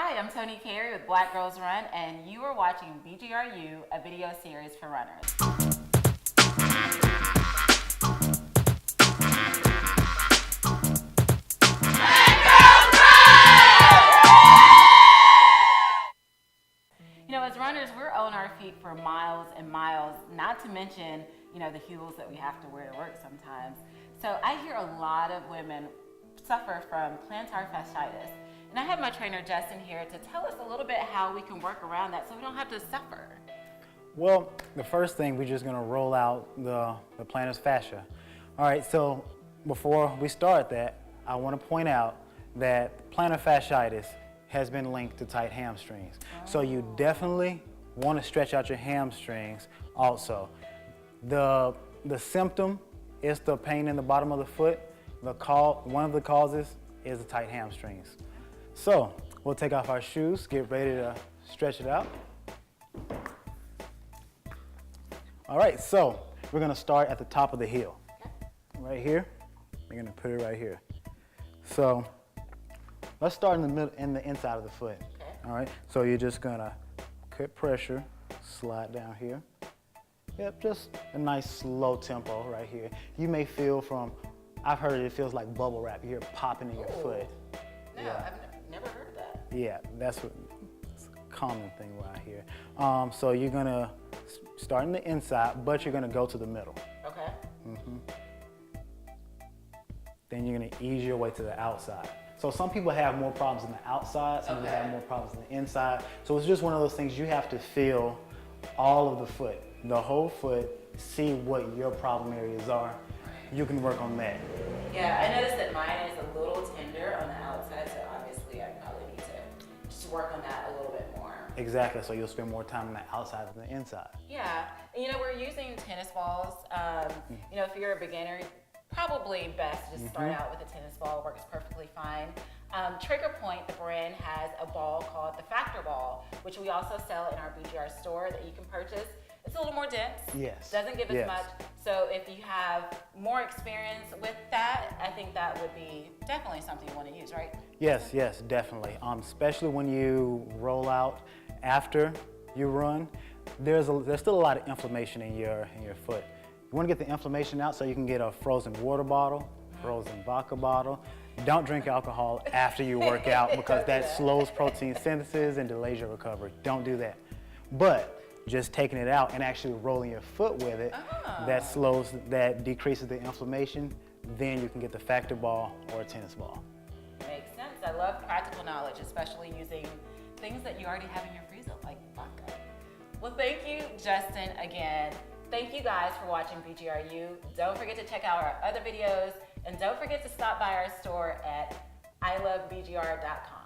Hi, I'm Tony Carey with Black Girls Run, and you are watching BGRU, a video series for runners. You know, as runners, we're on our feet for miles and miles, not to mention, the heels that we have to wear to work sometimes. So I hear a lot of women suffer from plantar fasciitis. And I have my trainer, Justin, here to tell us a little bit how we can work around that so we don't have to suffer. Well, the first thing, we're just gonna roll out the plantar fascia. All right, so before we start that, I wanna point out that plantar fasciitis has been linked to tight hamstrings. So you definitely wanna stretch out your hamstrings also. The symptom is the pain in the bottom of the foot. One of the causes is the tight hamstrings. So we'll take off our shoes, get ready to stretch it out. All right, so we're gonna start at the top of the heel. Right here, we're gonna put it right here. So let's start in the middle, in the inside of the foot. All right, so you're just gonna put pressure, slide down here. Yep, just a nice slow tempo right here. You may feel I've heard it feels like bubble wrap. You hear it popping in your foot. No, Yeah. I've never heard of that. Yeah, that's a common thing what I hear. So you're gonna start in the inside, but you're gonna go to the middle. Okay. Then you're gonna ease your way to the outside. So some people have more problems in the outside, some people have more problems in the inside. So it's just one of those things you have to feel all of the foot, the whole foot, see what your problem areas are. You can work on that. Yeah, I noticed that mine is a little tender on the outside, so obviously I probably need to just work on that a little bit more. Exactly, so you'll spend more time on the outside than the inside. Yeah, and we're using tennis balls. If you're a beginner, probably best to just start out with a tennis ball. It works perfectly fine. Trigger Point, the brand, has a ball called the Factor Ball, which we also sell in our BGR store that you can purchase. It's a little more dense. Yes. Doesn't give as much. So if you have more experience with that, I think that would be definitely something you want to use, right? Yes, definitely. Especially when you roll out after you run, there's still a lot of inflammation in your foot. You want to get the inflammation out so you can get a frozen water bottle, frozen vodka bottle. Don't drink alcohol after you work out because that slows protein synthesis and delays your recovery. Don't do that. But just taking it out and actually rolling your foot with it, that decreases the inflammation, then you can get the Factor Ball or a tennis ball. Makes sense. I love practical knowledge, especially using things that you already have in your freezer, like vodka. Well, thank you, Justin, again. Thank you guys for watching BGRU. Don't forget to check out our other videos, and don't forget to stop by our store at ilovebgr.com.